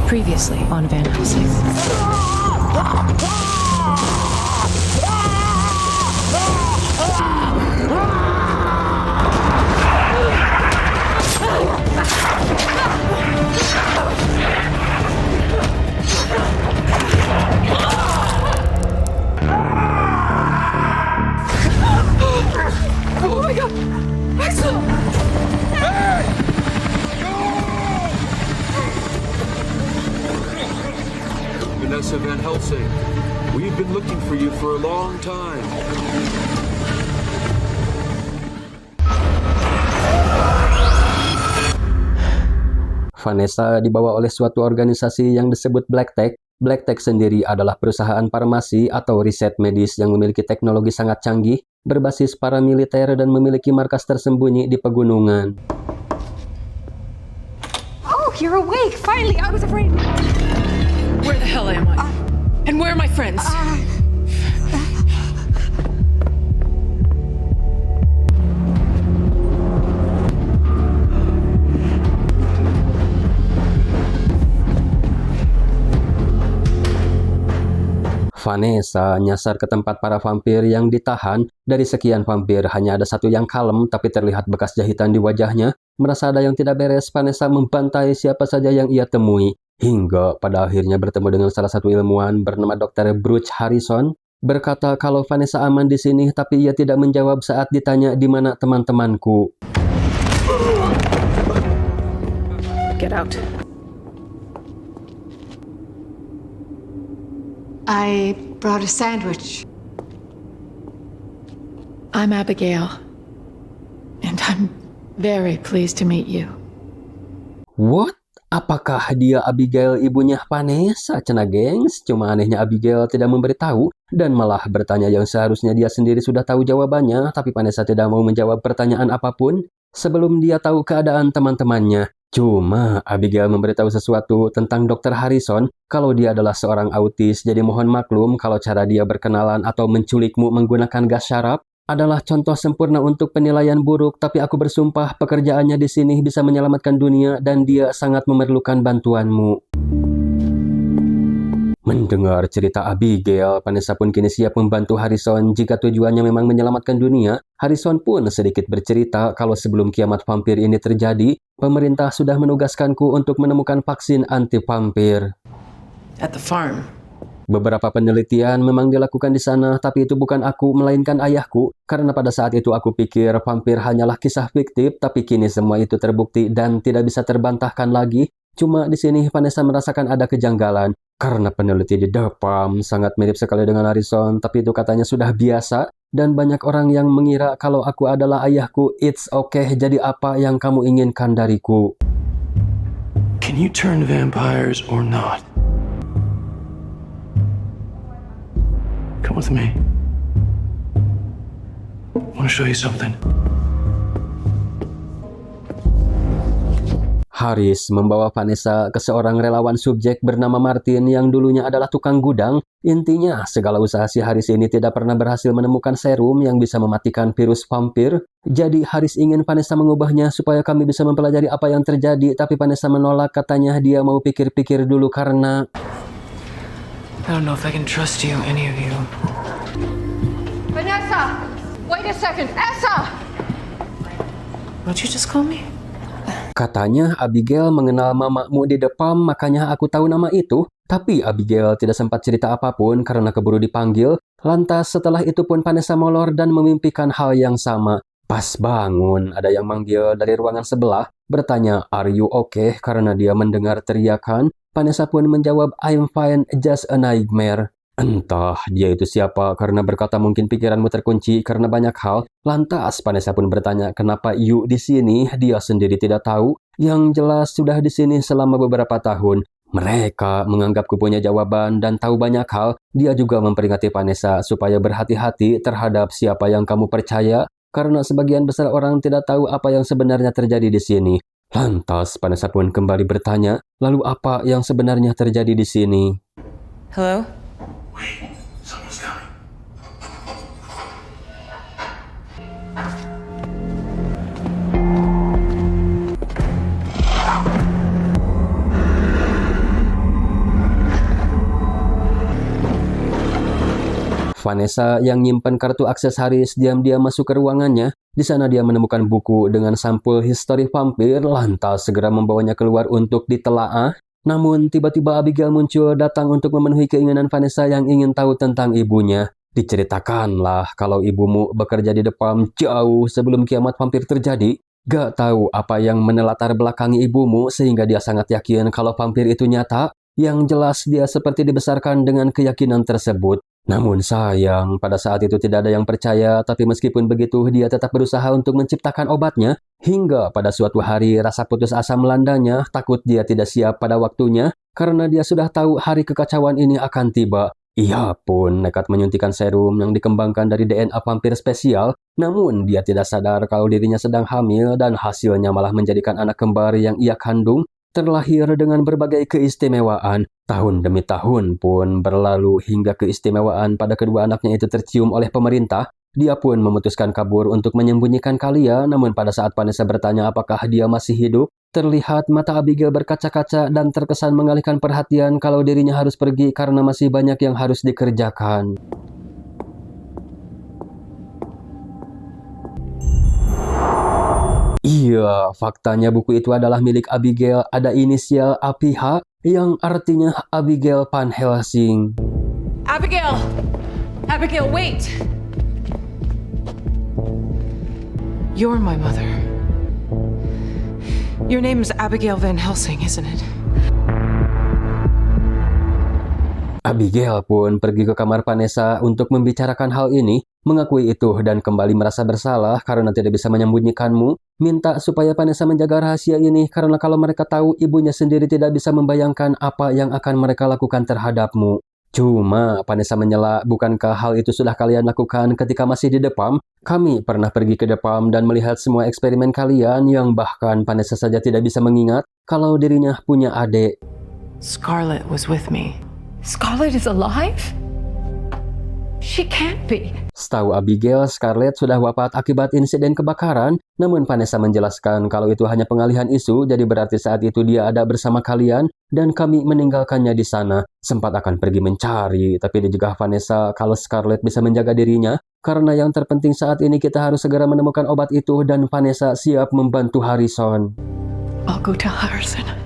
Previously on Van Helsing. Oh my god! Axel! Vanessa Van Helsing, we've been looking for you for a long time. Vanessa dibawa oleh suatu organisasi yang disebut Black Tech. Black Tech sendiri adalah perusahaan farmasi atau riset medis yang memiliki teknologi sangat canggih, berbasis paramiliter dan memiliki markas tersembunyi di pegunungan. Oh, you're awake! Finally, I was afraid. Where the hell am I? And where are my friends? Vanessa nyasar ke tempat para vampir yang ditahan. Dari sekian vampir, hanya ada satu yang kalem, tapi terlihat bekas jahitan di wajahnya. Merasa ada yang tidak beres, Vanessa membantai siapa saja yang ia temui. Hingga pada akhirnya bertemu dengan salah satu ilmuwan bernama Dr. Bruce Harrison. Berkata kalau Vanessa aman di sini, tapi ia tidak menjawab saat ditanya di mana teman-temanku. Get out. I brought a sandwich. I'm Abigail. And I'm very pleased to meet you. What? Apakah dia Abigail ibunya Vanessa? Cenah gengs, cuma anehnya Abigail tidak memberitahu dan malah bertanya yang seharusnya dia sendiri sudah tahu jawabannya, tapi Vanessa tidak mau menjawab pertanyaan apapun sebelum dia tahu keadaan teman-temannya. Cuma Abigail memberitahu sesuatu tentang Dr. Harrison kalau dia adalah seorang autis, jadi mohon maklum kalau cara dia berkenalan atau menculikmu menggunakan gas syaraf adalah contoh sempurna untuk penilaian buruk, tapi aku bersumpah pekerjaannya di sini bisa menyelamatkan dunia dan dia sangat memerlukan bantuanmu. Mendengar cerita Abigail, Vanessa pun kini siap membantu Harrison jika tujuannya memang menyelamatkan dunia. Harrison pun sedikit bercerita kalau sebelum kiamat vampir ini terjadi, pemerintah sudah menugaskanku untuk menemukan vaksin anti-vampir. At the farm. Beberapa penelitian memang dilakukan di sana, tapi itu bukan aku, melainkan ayahku. Karena pada saat itu aku pikir vampir hanyalah kisah fiktif, tapi kini semua itu terbukti dan tidak bisa terbantahkan lagi. Cuma di sini Vanessa merasakan ada kejanggalan. Karena peneliti di The Farm sangat mirip sekali dengan Harrison, tapi itu katanya sudah biasa. Dan banyak orang yang mengira kalau aku adalah ayahku. It's okay, jadi apa yang kamu inginkan dariku? Can you turn vampires or not? Come with me. I want to show you something. Haris membawa Vanessa ke seorang relawan subjek bernama Martin yang dulunya adalah tukang gudang. Intinya, segala usaha si Haris ini tidak pernah berhasil menemukan serum yang bisa mematikan virus vampir. Jadi Haris ingin Vanessa mengubahnya supaya kami bisa mempelajari apa yang terjadi, tapi Vanessa menolak, katanya dia mau pikir-pikir dulu karena... I don't know if I can trust you, any of you. Vanessa! Wait a second! Essa! What'd you just call me? Katanya Abigail mengenal mamamu di depan, makanya aku tahu nama itu. Tapi Abigail tidak sempat cerita apapun karena keburu dipanggil. Lantas setelah itu pun Vanessa molor dan memimpikan hal yang sama. Pas bangun, ada yang manggil dari ruangan sebelah, bertanya, "Are you okay?" Karena dia mendengar teriakan. Vanessa pun menjawab, "I'm fine, just a nightmare." Entah dia itu siapa, karena berkata mungkin pikiranmu terkunci karena banyak hal. Lantas Vanessa pun bertanya, "Kenapa you di sini?" Dia sendiri tidak tahu. Yang jelas sudah di sini selama beberapa tahun. Mereka menganggapku punya jawaban dan tahu banyak hal. Dia juga memperingati Vanessa supaya berhati-hati terhadap siapa yang kamu percaya, karena sebagian besar orang tidak tahu apa yang sebenarnya terjadi di sini. Lantas Vanessa pun kembali bertanya, "Lalu apa yang sebenarnya terjadi di sini?" Hello? Wait, someone's coming. Vanessa yang nyimpan kartu akses Haris diam-diam masuk ke ruangannya. Di sana dia menemukan buku dengan sampul histori vampir, lantas segera membawanya keluar untuk ditelaah. Namun tiba-tiba Abigail muncul datang untuk memenuhi keinginan Vanessa yang ingin tahu tentang ibunya. Diceritakanlah kalau ibumu bekerja di Depam jauh sebelum kiamat vampir terjadi. Gak tahu apa yang menelatar belakangi ibumu sehingga dia sangat yakin kalau vampir itu nyata. Yang jelas dia seperti dibesarkan dengan keyakinan tersebut. Namun sayang, pada saat itu tidak ada yang percaya, tapi meskipun begitu dia tetap berusaha untuk menciptakan obatnya. Hingga pada suatu hari rasa putus asa melandanya, takut dia tidak siap pada waktunya, karena dia sudah tahu hari kekacauan ini akan tiba. Ia pun nekat menyuntikkan serum yang dikembangkan dari DNA vampir spesial, namun dia tidak sadar kalau dirinya sedang hamil dan hasilnya malah menjadikan anak kembar yang ia kandung terlahir dengan berbagai keistimewaan. Tahun demi tahun pun berlalu hingga keistimewaan pada kedua anaknya itu tercium oleh pemerintah. Dia pun memutuskan kabur untuk menyembunyikan kalian, namun pada saat Vanessa bertanya apakah dia masih hidup, terlihat mata Abigail berkaca-kaca dan terkesan mengalihkan perhatian kalau dirinya harus pergi karena masih banyak yang harus dikerjakan. Iya, faktanya buku itu adalah milik Abigail, ada inisial APH yang artinya Abigail Van Helsing. Abigail! Abigail, wait! You're my mother. Your name is Abigail Van Helsing, isn't it? Abigail pun pergi ke kamar Vanessa untuk membicarakan hal ini, mengakui itu dan kembali merasa bersalah karena tidak bisa menyembunyikanmu, minta supaya Vanessa menjaga rahasia ini karena kalau mereka tahu ibunya sendiri tidak bisa membayangkan apa yang akan mereka lakukan terhadapmu. Cuma Vanessa menyela, bukankah hal itu sudah kalian lakukan ketika masih di Depam? Kami pernah pergi ke Depam dan melihat semua eksperimen kalian yang bahkan Vanessa saja tidak bisa mengingat kalau dirinya punya adik. Scarlett was with me. Scarlett is alive? She can't be. Setahu Abigail, Scarlett sudah wafat akibat insiden kebakaran, namun Vanessa menjelaskan kalau itu hanya pengalihan isu, jadi berarti saat itu dia ada bersama kalian, dan kami meninggalkannya di sana. Sempat akan pergi mencari, tapi dijegah Vanessa kalau Scarlett bisa menjaga dirinya, karena yang terpenting saat ini kita harus segera menemukan obat itu, dan Vanessa siap membantu Harrison. I'll go tell Harrison.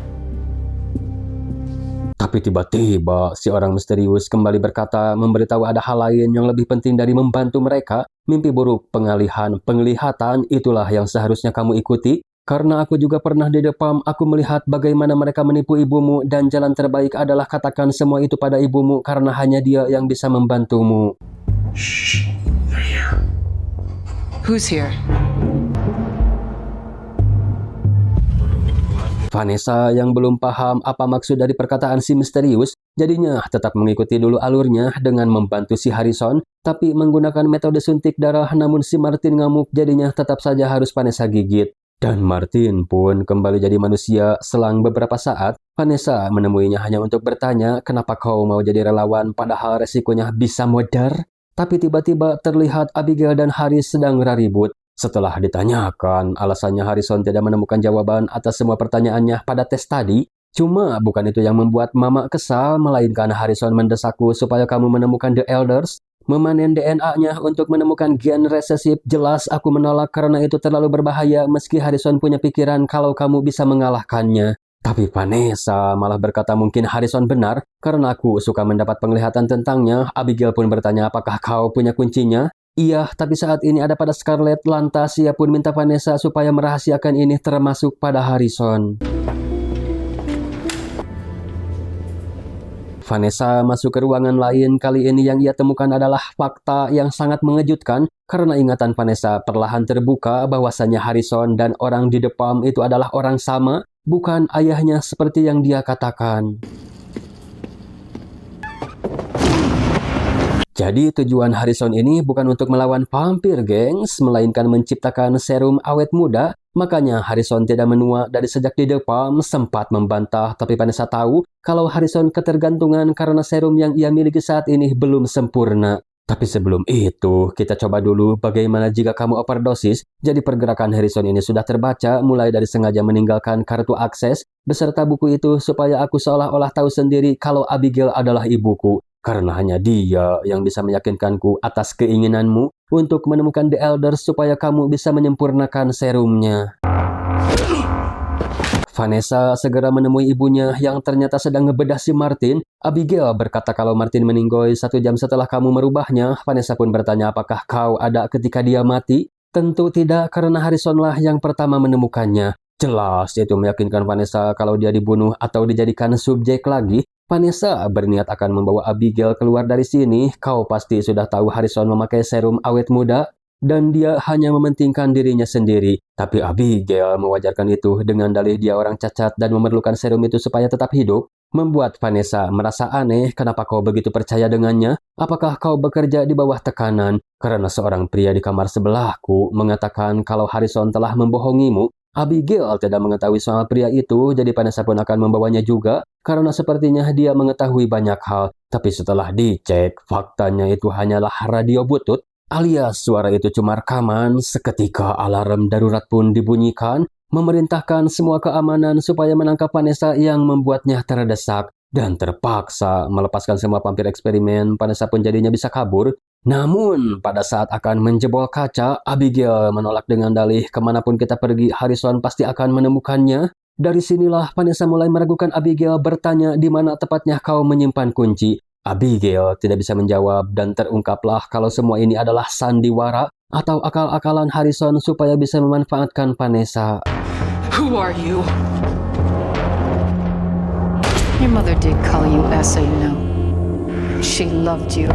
Tapi tiba-tiba si orang misterius kembali berkata memberitahu ada hal lain yang lebih penting dari membantu mereka. Mimpi buruk, pengalihan, penglihatan, itulah yang seharusnya kamu ikuti. Karena aku juga pernah di Depam, aku melihat bagaimana mereka menipu ibumu dan jalan terbaik adalah katakan semua itu pada ibumu karena hanya dia yang bisa membantumu. Shh, they're here. Who's here? Vanessa yang belum paham apa maksud dari perkataan si misterius, jadinya tetap mengikuti dulu alurnya dengan membantu si Harrison, tapi menggunakan metode suntik darah, namun si Martin ngamuk jadinya tetap saja harus Vanessa gigit. Dan Martin pun kembali jadi manusia selang beberapa saat. Vanessa menemuinya hanya untuk bertanya, kenapa kau mau jadi relawan padahal resikonya bisa modar? Tapi tiba-tiba terlihat Abigail dan Haris sedang ribut. Setelah ditanyakan, alasannya Harrison tidak menemukan jawaban atas semua pertanyaannya pada tes tadi. Cuma bukan itu yang membuat Mama kesal, melainkan Harrison mendesakku supaya kamu menemukan The Elders, memanen DNA-nya untuk menemukan gen resesif. Jelas aku menolak karena itu terlalu berbahaya meski Harrison punya pikiran kalau kamu bisa mengalahkannya. Tapi Vanessa malah berkata mungkin Harrison benar karena aku suka mendapat penglihatan tentangnya. Abigail pun bertanya apakah kau punya kuncinya? Iya, tapi saat ini ada pada Scarlett, lantas ia pun minta Vanessa supaya merahasiakan ini termasuk pada Harrison. Vanessa masuk ke ruangan lain, kali ini yang ia temukan adalah fakta yang sangat mengejutkan karena ingatan Vanessa perlahan terbuka bahwasannya Harrison dan orang di Depam itu adalah orang sama, bukan ayahnya seperti yang dia katakan. Jadi tujuan Harrison ini bukan untuk melawan vampir, gengs, melainkan menciptakan serum awet muda. Makanya Harrison tidak menua dari sejak di Depam, sempat membantah, tapi Vanessa tahu kalau Harrison ketergantungan karena serum yang ia miliki saat ini belum sempurna. Tapi sebelum itu, kita coba dulu bagaimana jika kamu overdosis. Jadi pergerakan Harrison ini sudah terbaca, mulai dari sengaja meninggalkan kartu akses beserta buku itu supaya aku seolah-olah tahu sendiri kalau Abigail adalah ibuku. karena hanya dia yang bisa meyakinkanku atas keinginanmu untuk menemukan The Elder supaya kamu bisa menyempurnakan serumnya. Vanessa segera menemui ibunya yang ternyata sedang ngebedah si Martin. Abigail berkata kalau Martin meninggoy 1 jam setelah kamu merubahnya. Vanessa pun bertanya apakah kau ada ketika dia mati? Tentu tidak, karena Harrison lah yang pertama menemukannya. Jelas itu meyakinkan Vanessa kalau dia dibunuh atau dijadikan subjek lagi. Vanessa berniat akan membawa Abigail keluar dari sini. Kau pasti sudah tahu Harrison memakai serum awet muda dan dia hanya mementingkan dirinya sendiri. Tapi Abigail mewajarkan itu dengan dalih dia orang cacat dan memerlukan serum itu supaya tetap hidup. Membuat Vanessa merasa aneh, kenapa kau begitu percaya dengannya? Apakah kau bekerja di bawah tekanan? Karena seorang pria di kamar sebelahku mengatakan kalau Harrison telah membohongimu. Abigail tidak mengetahui soal pria itu, jadi Vanessa pun akan membawanya juga, karena sepertinya dia mengetahui banyak hal. Tapi setelah dicek, faktanya itu hanyalah radio butut, alias suara itu cuma rekaman. Seketika alarm darurat pun dibunyikan, memerintahkan semua keamanan supaya menangkap Vanessa yang membuatnya terdesak. Dan terpaksa melepaskan semua vampir eksperimen, Vanessa pun jadinya bisa kabur. Namun, pada saat akan menjebol kaca, Abigail menolak dengan dalih kemanapun kita pergi, Harrison pasti akan menemukannya. Dari sinilah Vanessa mulai meragukan Abigail, bertanya di mana tepatnya kau menyimpan kunci. Abigail tidak bisa menjawab dan terungkaplah kalau semua ini adalah sandiwara atau akal-akalan Harrison supaya bisa memanfaatkan Vanessa. Who are you? Your mother did call you Essa, you know. She loved you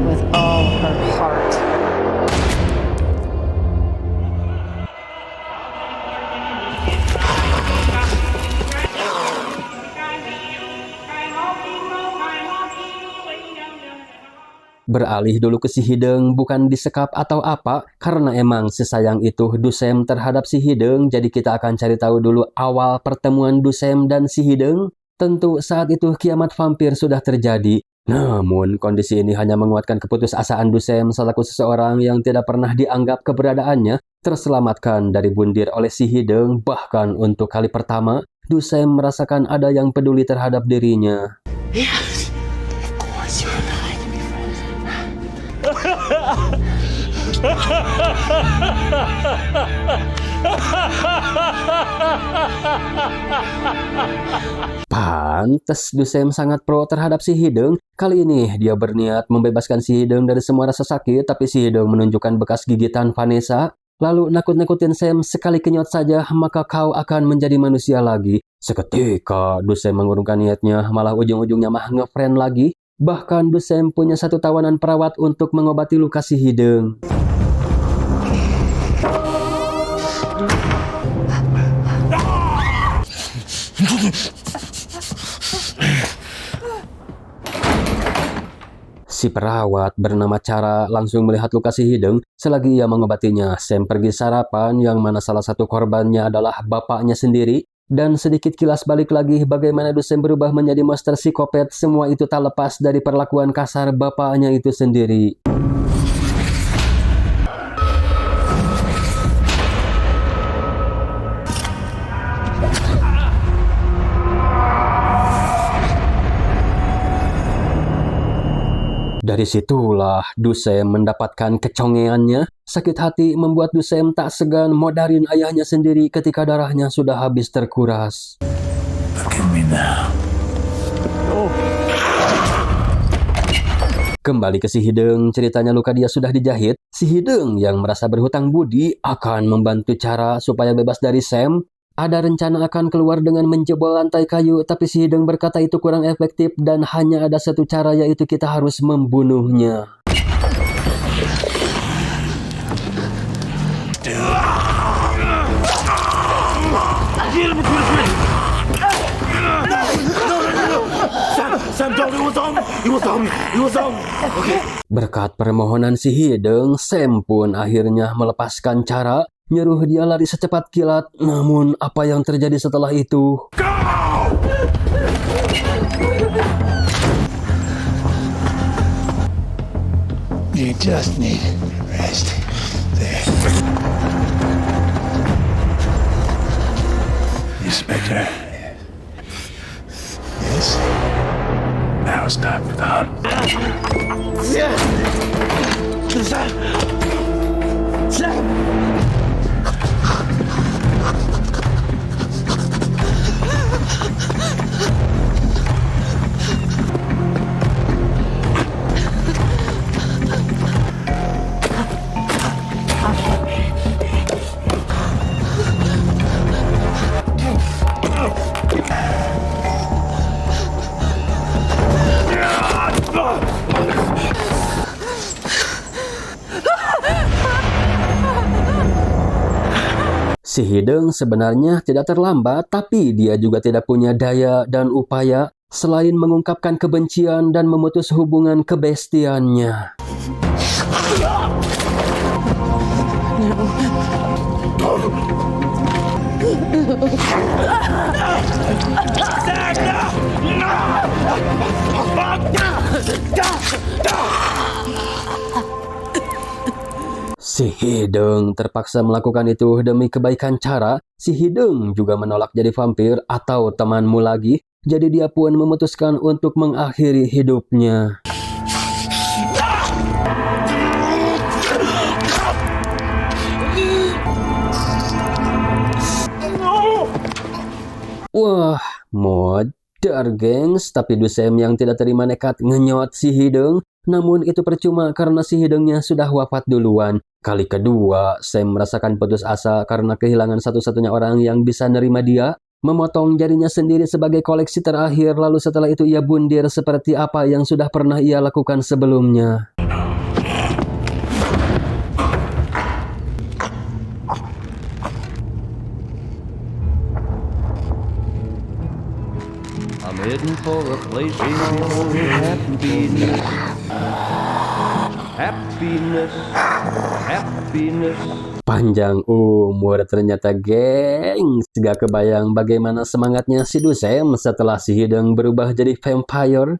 with all her heart. Beralih dulu ke si Hideng, bukan disekap atau apa, karena emang sesayang itu Dusem terhadap si Hideng, jadi kita akan cari tahu dulu awal pertemuan Dusem dan si Hideng. Tentu saat itu kiamat vampir sudah terjadi. Namun kondisi ini hanya menguatkan keputusasaan Dusem selaku seseorang yang tidak pernah dianggap keberadaannya terselamatkan dari bundir oleh si Hideng. Bahkan untuk kali pertama, Dusem merasakan ada yang peduli terhadap dirinya. Yes, of course you and I can be friends. Pantes Dusem sangat pro terhadap si Hideng. Kali ini dia berniat membebaskan si Hideng dari semua rasa sakit, tapi si Hideng menunjukkan bekas gigitan Vanessa. Lalu nakut-nakutin Sam, sekali kenyot saja maka kau akan menjadi manusia lagi. Seketika Dusem mengurungkan niatnya, malah ujung-ujungnya mah ngefriend lagi. Bahkan Dusem punya satu tawanan perawat untuk mengobati luka si Hideng. Si perawat bernama Cara langsung melihat luka si Hideng. Selagi ia mengobatinya, Sam pergi sarapan yang mana salah satu korbannya adalah bapaknya sendiri. Dan sedikit kilas balik lagi bagaimana Dusem berubah menjadi monster psikopat, semua itu tak lepas dari perlakuan kasar bapaknya itu sendiri. Dari situlah Dusem mendapatkan kecongeannya. Sakit hati membuat Dusem tak segan modarin ayahnya sendiri ketika darahnya sudah habis terkuras. Look at me now. Kembali ke si Hideng, ceritanya luka dia sudah dijahit. Si Hideng yang merasa berhutang budi akan membantu Cara supaya bebas dari Sam. Ada rencana akan keluar dengan menjebol lantai kayu, tapi si Hideng berkata itu kurang efektif dan hanya ada satu cara, yaitu kita harus membunuhnya. Sam, don't. It was on. Okay. Berkat permohonan si Hideng, Sam pun akhirnya melepaskan Cara, nyuruh dia lari secepat kilat. Namun apa yang terjadi setelah itu? You just need rest. There. Inspector. Yes? Now cows die for the hunt. Si Hideng sebenarnya tidak terlambat, tapi dia juga tidak punya daya dan upaya selain mengungkapkan kebencian dan memutus hubungan kebestiannya. Si Hideng terpaksa melakukan itu demi kebaikan cara. Si Hideng juga menolak jadi vampir atau temanmu lagi. Jadi dia pun memutuskan untuk mengakhiri hidupnya. Wah, modar gengs. Tapi Dusem yang tidak terima nekat ngenyot si Hideng. Namun itu percuma karena si Hidengnya sudah wafat duluan. Kali kedua, Sam merasakan putus asa karena kehilangan satu-satunya orang yang bisa nerima dia. Memotong jarinya sendiri sebagai koleksi terakhir, lalu setelah itu ia bundir seperti apa yang sudah pernah ia lakukan sebelumnya. I'm heading for a place called happiness. Happiness, happiness. Panjang umur ternyata, gengs. Gak kebayang bagaimana semangatnya si Dusem setelah si Hideng berubah jadi vampire.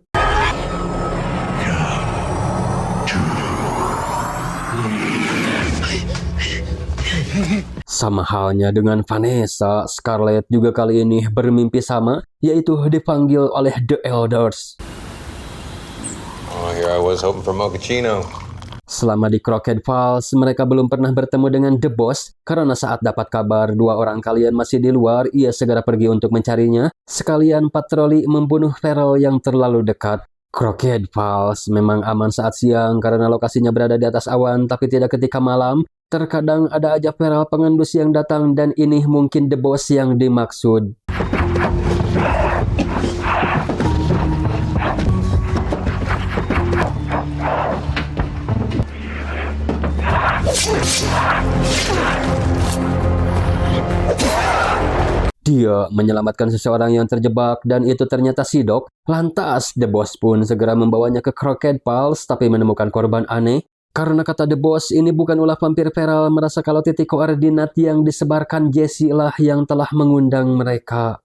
Sama halnya dengan Vanessa, Scarlett juga kali ini bermimpi sama, yaitu dipanggil oleh The Elders. Oh, here I was hoping for mochaccino. Selama di Crooked Falls, mereka belum pernah bertemu dengan The Boss, karena saat dapat kabar dua orang kalian masih di luar, ia segera pergi untuk mencarinya, sekalian patroli membunuh feral yang terlalu dekat. Crooked Falls memang aman saat siang karena lokasinya berada di atas awan, tapi tidak ketika malam. Terkadang ada aja feral pengendus yang datang dan ini mungkin The Boss yang dimaksud. Dia menyelamatkan seseorang yang terjebak dan itu ternyata si Doc. Lantas The Boss pun segera membawanya ke Crooked Falls tapi menemukan korban aneh. Karena kata The Boss ini bukan ulah vampir feral, merasa kalau titik koordinat yang disebarkan Jesse lah yang telah mengundang mereka.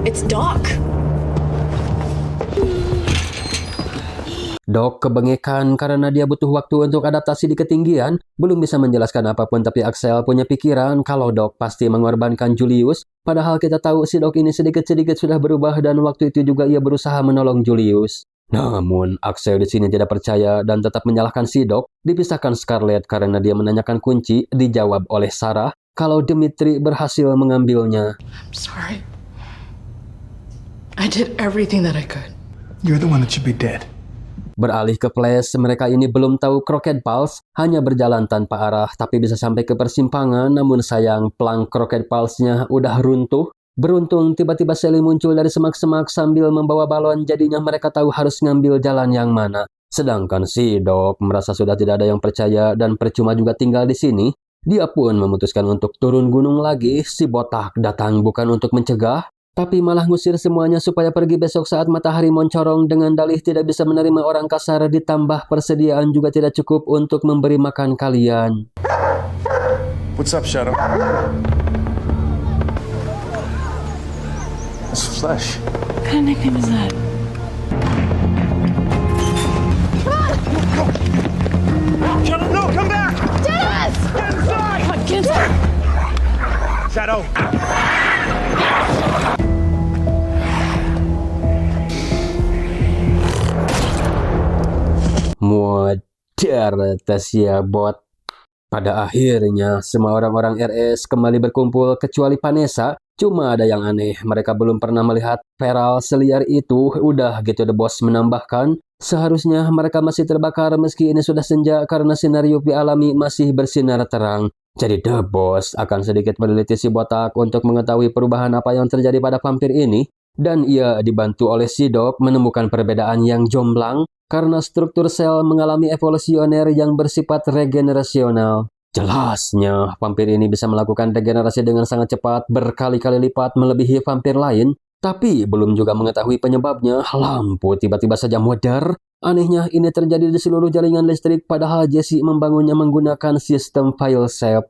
It's Doc. Doc kebengekan karena dia butuh waktu untuk adaptasi di ketinggian. Belum bisa menjelaskan apapun, tapi Axel punya pikiran kalau Doc pasti mengorbankan Julius. Padahal kita tahu si Doc ini sedikit-sedikit sudah berubah dan waktu itu juga ia berusaha menolong Julius. Namun Axel di sini tidak percaya dan tetap menyalahkan si Doc. Dipisahkan Scarlett karena dia menanyakan kunci, dijawab oleh Sarah kalau Dimitri berhasil mengambilnya. I'm sorry. I did everything that I could. You're the one that should be dead. Beralih ke Flash, mereka ini belum tahu Crooked Falls, hanya berjalan tanpa arah tapi bisa sampai ke persimpangan, namun sayang pelang Crooked Falls-nya udah runtuh. Beruntung tiba-tiba Sally muncul dari semak-semak sambil membawa balon, jadinya mereka tahu harus ngambil jalan yang mana. Sedangkan si Doc merasa sudah tidak ada yang percaya dan percuma juga tinggal di sini. Dia pun memutuskan untuk turun gunung lagi. Si botak datang bukan untuk mencegah, tapi malah ngusir semuanya supaya pergi besok saat matahari mencorong dengan dalih tidak bisa menerima orang kasar, ditambah persediaan juga tidak cukup untuk memberi makan kalian. What's up, Shadow? It's Flesh. What kind of nickname is that? Shadow, no! now! Modar Tasia bot. Pada akhirnya, semua orang-orang RS kembali berkumpul kecuali Vanessa. Cuma ada yang aneh, mereka belum pernah melihat feral seliar itu. Udah gitu The Boss menambahkan, seharusnya mereka masih terbakar meski ini sudah senja karena sinar UV alami masih bersinar terang. Jadi The Boss akan sedikit meneliti si botak untuk mengetahui perubahan apa yang terjadi pada vampir ini. Dan ia dibantu oleh si Doc menemukan perbedaan yang jomplang karena struktur sel mengalami evolusioner yang bersifat regenerasional. Jelasnya, vampir ini bisa melakukan regenerasi dengan sangat cepat, berkali-kali lipat melebihi vampir lain, tapi belum juga mengetahui penyebabnya. Lampu tiba-tiba saja modar. Anehnya, ini terjadi di seluruh jaringan listrik, padahal Jesse membangunnya menggunakan sistem file save.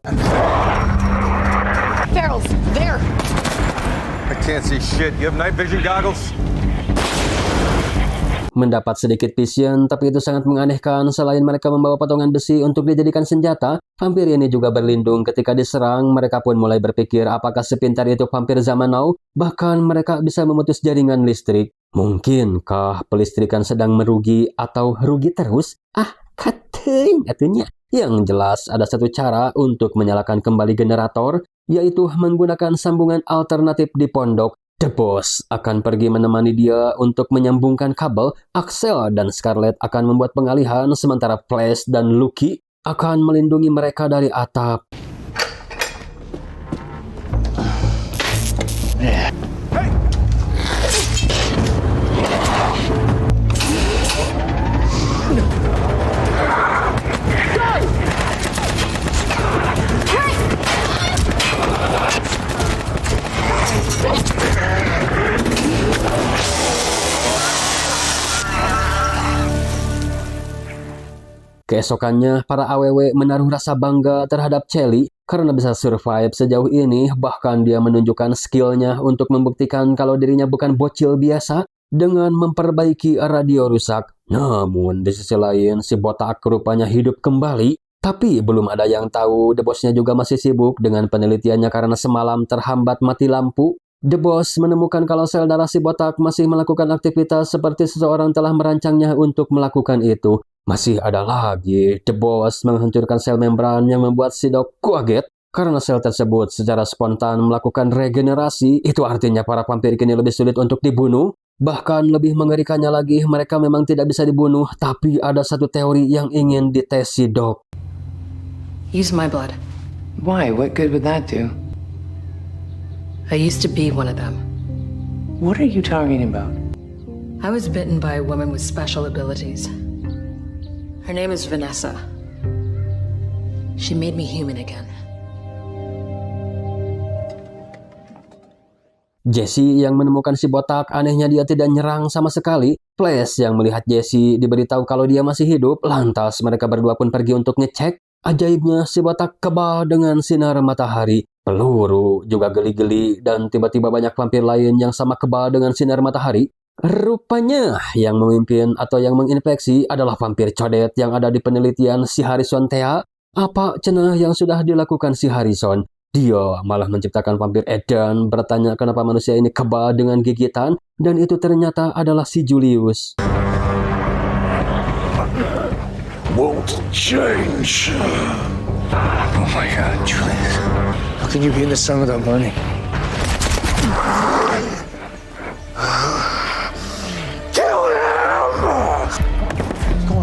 Ferals, there! I can't see shit. You have night vision goggles? Mendapat sedikit vision, tapi itu sangat menganehkan. Selain mereka membawa potongan besi untuk dijadikan senjata, vampir ini juga berlindung ketika diserang. Mereka pun mulai berpikir apakah sepintar itu vampir zaman now. Bahkan mereka bisa memutus jaringan listrik. Mungkinkah pelistrikan sedang merugi atau rugi terus? Katanya. Yang jelas ada satu cara untuk menyalakan kembali generator, yaitu menggunakan sambungan alternatif di pondok. The Boss akan pergi menemani dia untuk menyambungkan kabel. Axel dan Scarlett akan membuat pengalihan, sementara Flash dan Lucky akan melindungi mereka dari atap. Keesokannya, para AWW menaruh rasa bangga terhadap Chelly karena bisa survive sejauh ini. Bahkan dia menunjukkan skillnya untuk membuktikan kalau dirinya bukan bocil biasa dengan memperbaiki radio rusak. Namun, di sisi lain, si botak rupanya hidup kembali. Tapi belum ada yang tahu, The Boss-nya juga masih sibuk dengan penelitiannya karena semalam terhambat mati lampu. The Boss menemukan kalau sel darah si botak masih melakukan aktivitas seperti seseorang telah merancangnya untuk melakukan itu. Masih ada lagi, The Boss menghancurkan sel membran yang membuat si Doc kaget karena sel tersebut secara spontan melakukan regenerasi. Itu artinya para vampir kini lebih sulit untuk dibunuh. Bahkan lebih mengerikannya lagi, mereka memang tidak bisa dibunuh, tapi ada satu teori yang ingin dites si Doc. Use my blood. Why? What good would that do? I used to be one of them. What are you talking about? I was bitten by a woman with special abilities. Her name is Vanessa. She made me human again. Jesse yang menemukan si botak, anehnya dia tidak nyerang sama sekali. Flash yang melihat Jesse diberitahu kalau dia masih hidup, lantas mereka berdua pun pergi untuk ngecek. Ajaibnya, si botak kebal dengan sinar matahari. Peluru juga geli-geli dan tiba-tiba banyak vampir lain yang sama kebal dengan sinar matahari. Rupanya yang memimpin atau yang menginfeksi adalah vampir codet yang ada di penelitian si Harrison Thea. Apa cenah yang sudah dilakukan si Harrison? Dia malah menciptakan vampir edan, bertanya kenapa manusia ini kebal dengan gigitan, dan itu ternyata adalah si Julius. Won't change. Oh my God, Julius. How can you be in the sun without money?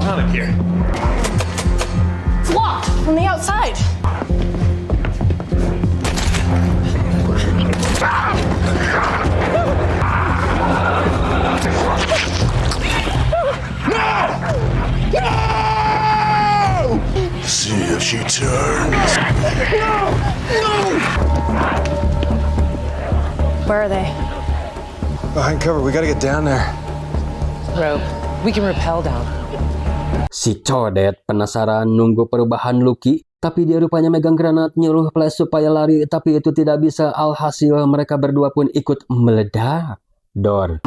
Out of here. It's locked from the outside. See if she turns. Where are they? Behind cover, we gotta get down there. Rope. We can rappel down. Si codet penasaran nunggu perubahan Lucky, tapi dia rupanya megang granat nyuruh Flash supaya lari, tapi itu tidak bisa. Alhasil mereka berdua pun ikut meledak. Dor.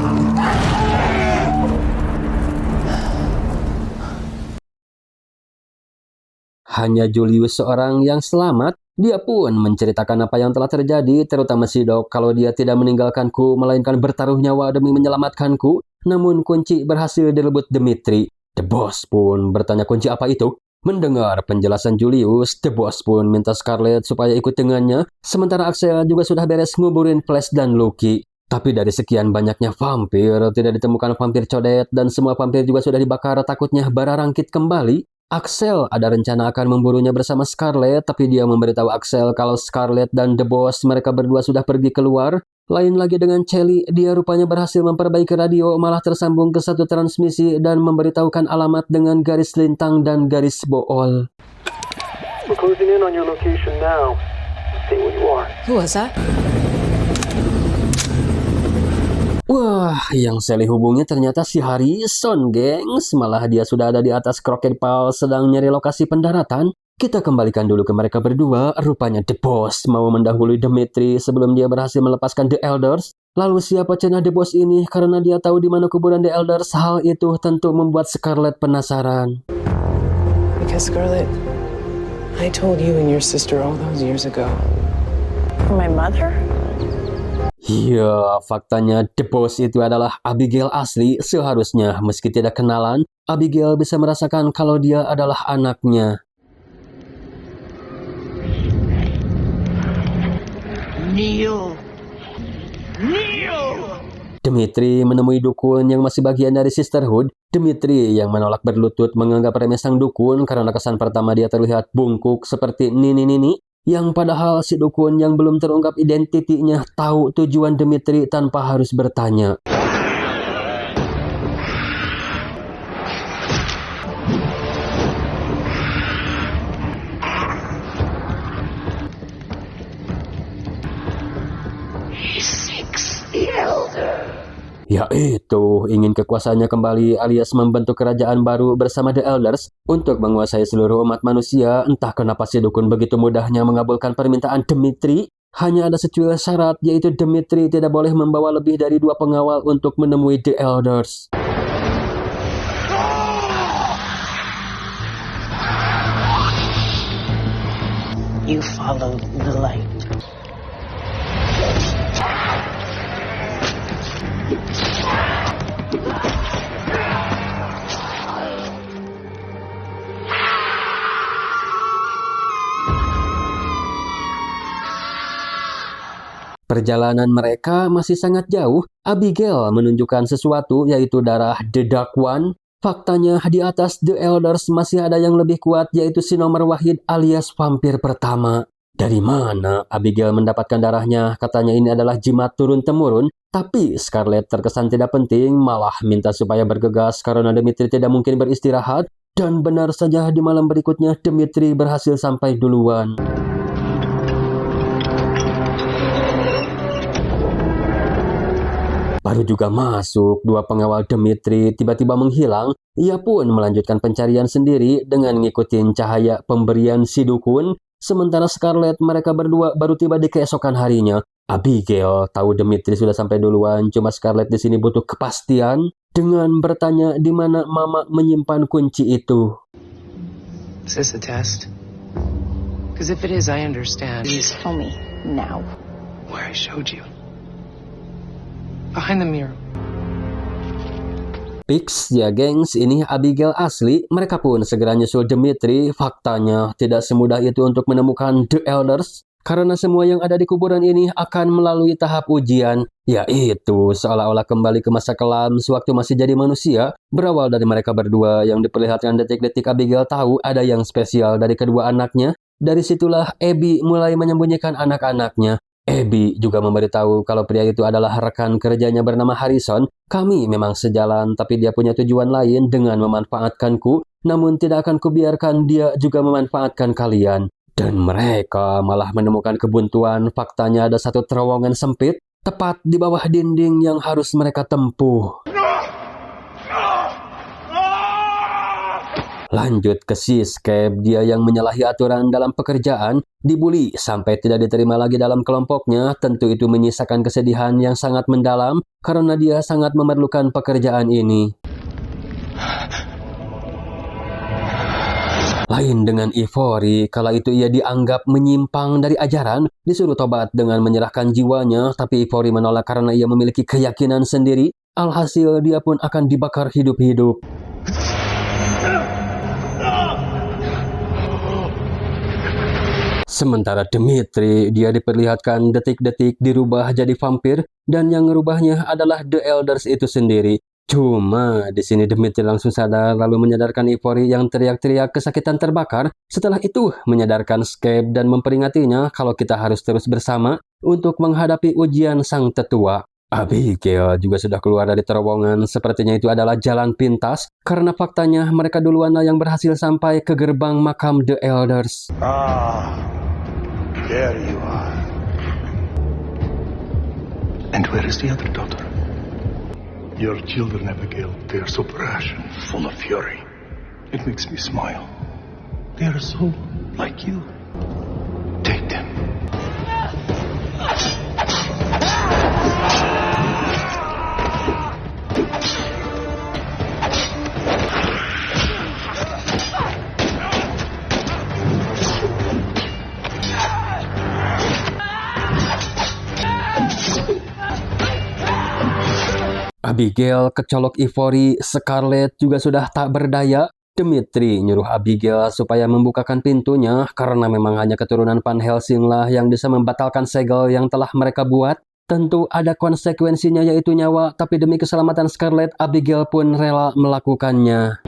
Hanya Julius seorang yang selamat. Dia pun menceritakan apa yang telah terjadi, terutama si Doc, kalau dia tidak meninggalkanku, melainkan bertaruh nyawa demi menyelamatkanku. Namun kunci berhasil direbut Dmitri. The Boss pun bertanya kunci apa itu. Mendengar penjelasan Julius, The Boss pun minta Scarlett supaya ikut dengannya, sementara Axel juga sudah beres nguburin Flash dan Loki. Tapi dari sekian banyaknya vampir, tidak ditemukan vampir codet dan semua vampir juga sudah dibakar takutnya bara rangkit kembali. Axel ada rencana akan memburunya bersama Scarlett, tapi dia memberitahu Axel kalau Scarlett dan The Boss mereka berdua sudah pergi keluar. Lain lagi dengan Celi, dia rupanya berhasil memperbaiki radio, malah tersambung ke satu transmisi dan memberitahukan alamat dengan garis lintang dan garis bool. We're closing in on your location now. Stay where you are. Who was that? Wah, yang Sally hubungi ternyata si Harrison, gengs. Malah dia sudah ada di atas Crooked Paw sedang nyari lokasi pendaratan. Kita kembalikan dulu ke mereka berdua. Rupanya The Boss mau mendahului Dmitri sebelum dia berhasil melepaskan The Elders. Lalu siapa cenah The Boss ini? Karena dia tahu di mana kuburan The Elders, hal itu tentu membuat Scarlett penasaran. Because Scarlett, I told you and your sister all those years ago. My mother? Ya, faktanya The Boss itu adalah Abigail asli. Seharusnya meski tidak kenalan, Abigail bisa merasakan kalau dia adalah anaknya. Neo! Dmitri menemui dukun yang masih bagian dari Sisterhood. Dmitri yang menolak berlutut menganggap remeh sang dukun karena kesan pertama dia terlihat bungkuk seperti nini-nini. Yang padahal si dukun yang belum terungkap identitinya tahu tujuan Dmitri tanpa harus bertanya. Yaitu ingin kekuasaannya kembali alias membentuk kerajaan baru bersama The Elders untuk menguasai seluruh umat manusia. Entah kenapa si dukun begitu mudahnya mengabulkan permintaan Dmitri. Hanya ada secuil syarat, yaitu Dmitri tidak boleh membawa lebih dari 2 pengawal untuk menemui The Elders. You followed the light. Perjalanan mereka masih sangat jauh. Abigail menunjukkan sesuatu, yaitu darah The Dark One. Faktanya di atas The Elders masih ada yang lebih kuat, yaitu si nomor wahid alias vampir pertama. Dari mana Abigail mendapatkan darahnya? Katanya ini adalah jimat turun-temurun. Tapi Scarlett terkesan tidak penting, malah minta supaya bergegas karena Dmitri tidak mungkin beristirahat. Dan benar saja di malam berikutnya Dmitri berhasil sampai duluan. Baru juga masuk, 2 pengawal Dmitri tiba-tiba menghilang. Ia pun melanjutkan pencarian sendiri dengan ngikutin cahaya pemberian si dukun. Sementara Scarlett mereka berdua baru tiba di keesokan harinya. Abigail tahu Dmitri sudah sampai duluan, cuma Scarlett di sini butuh kepastian dengan bertanya di mana Mama menyimpan kunci itu. Is this a test? Because if it is, I understand. Please tell me now. Where I showed you. Behind the mirror. Fix ya gengs, ini Abigail asli. Mereka pun segera nyusul Dmitri. Faktanya tidak semudah itu untuk menemukan The Elders. Karena semua yang ada di kuburan ini akan melalui tahap ujian. Yaitu seolah-olah kembali ke masa kelam sewaktu masih jadi manusia. Berawal dari mereka berdua yang diperlihatkan detik-detik Abigail tahu ada yang spesial dari kedua anaknya. Dari situlah Abby mulai menyembunyikan anak-anaknya. Abby juga memberitahu kalau pria itu adalah rekan kerjanya bernama Harrison. Kami memang sejalan, tapi dia punya tujuan lain dengan memanfaatkanku. Namun tidak akan kubiarkan dia juga memanfaatkan kalian. Dan mereka malah menemukan kebuntuan. Faktanya ada satu terowongan sempit, tepat di bawah dinding yang harus mereka tempuh. Lanjut ke Seascape, dia yang menyalahi aturan dalam pekerjaan, dibully sampai tidak diterima lagi dalam kelompoknya. Tentu itu menyisakan kesedihan yang sangat mendalam karena dia sangat memerlukan pekerjaan ini. Lain dengan Ivory, kala itu ia dianggap menyimpang dari ajaran, disuruh tobat dengan menyerahkan jiwanya, tapi Ivory menolak karena ia memiliki keyakinan sendiri. Alhasil dia pun akan dibakar hidup-hidup. Sementara Dimitri, dia diperlihatkan detik-detik dirubah jadi vampir, dan yang ngerubahnya adalah The Elders itu sendiri. Cuma di sini Dimitri langsung sadar lalu menyadarkan Ivory yang teriak-teriak kesakitan terbakar. Setelah itu menyadarkan Scape dan memperingatinya kalau kita harus terus bersama untuk menghadapi ujian sang tetua. Abigail juga sudah keluar dari terowongan, sepertinya itu adalah jalan pintas, karena faktanya mereka duluanlah yang berhasil sampai ke gerbang makam The Elders. There you are. And where is the other daughter? Your children, Abigail, they are so brash and full of fury. It makes me smile. They are so like you. Take them. Abigail kecolok Ivory, Scarlett juga sudah tak berdaya. Dimitri nyuruh Abigail supaya membukakan pintunya karena memang hanya keturunan Van Helsing lah yang bisa membatalkan segel yang telah mereka buat. Tentu ada konsekuensinya yaitu nyawa, tapi demi keselamatan Scarlett, Abigail pun rela melakukannya.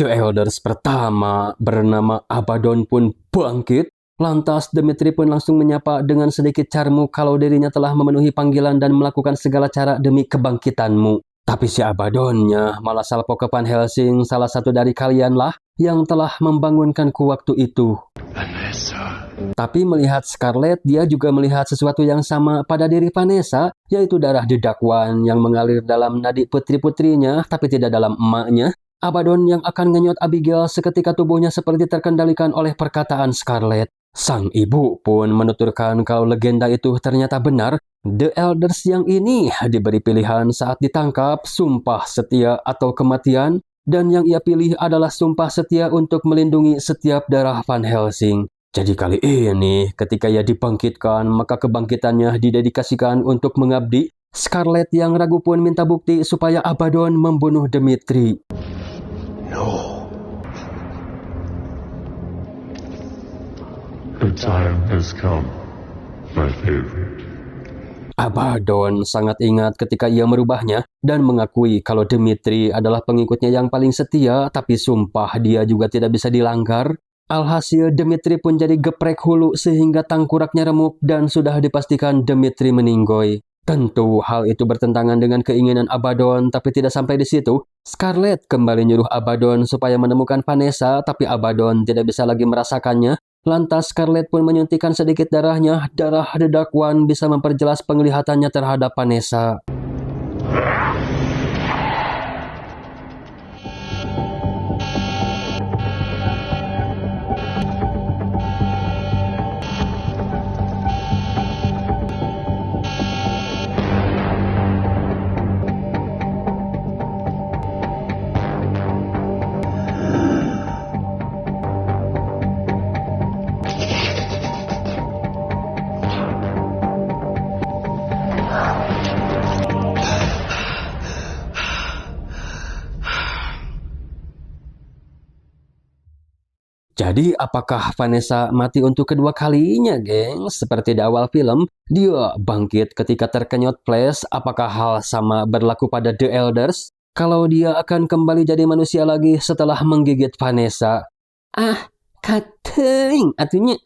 The Elders pertama bernama Abaddon pun bangkit. Lantas Dimitri pun langsung menyapa dengan sedikit carmu kalau dirinya telah memenuhi panggilan dan melakukan segala cara demi kebangkitanmu. Tapi si Abaddonnya malah salpok ke Van Helsing, salah satu dari kalianlah yang telah membangunkanku waktu itu. Vanessa. Tapi melihat Scarlett, dia juga melihat sesuatu yang sama pada diri Vanessa, yaitu darah dedakwan yang mengalir dalam nadi putri-putrinya, tapi tidak dalam emaknya. Abaddon yang akan ngenyot Abigail seketika tubuhnya seperti terkendalikan oleh perkataan Scarlett. Sang ibu pun menuturkan kalau legenda itu ternyata benar. The Elders yang ini diberi pilihan saat ditangkap, sumpah setia atau kematian, dan yang ia pilih adalah sumpah setia untuk melindungi setiap darah Van Helsing. Jadi kali ini ketika ia dibangkitkan, maka kebangkitannya didedikasikan untuk mengabdi. Scarlett yang ragu pun minta bukti supaya Abaddon membunuh Dimitri. No. The time has come, my favorite. Abaddon sangat ingat ketika ia merubahnya dan mengakui kalau Dimitri adalah pengikutnya yang paling setia, tapi sumpah dia juga tidak bisa dilanggar. Alhasil Dimitri pun jadi geprek hulu sehingga tangkuraknya remuk dan sudah dipastikan Dimitri meninggoy. Tentu hal itu bertentangan dengan keinginan Abaddon, tapi tidak sampai di situ. Scarlett kembali nyuruh Abaddon supaya menemukan Vanessa, tapi Abaddon tidak bisa lagi merasakannya. Lantas Scarlett pun menyuntikkan sedikit darahnya. Darah dedakwan bisa memperjelas penglihatannya terhadap Vanessa. Jadi apakah Vanessa mati untuk kedua kalinya, geng? Seperti di awal film, dia bangkit ketika terkenyot flash. Apakah hal sama berlaku pada The Elders? Kalau dia akan kembali jadi manusia lagi setelah menggigit Vanessa? Ah, kateng, atunya.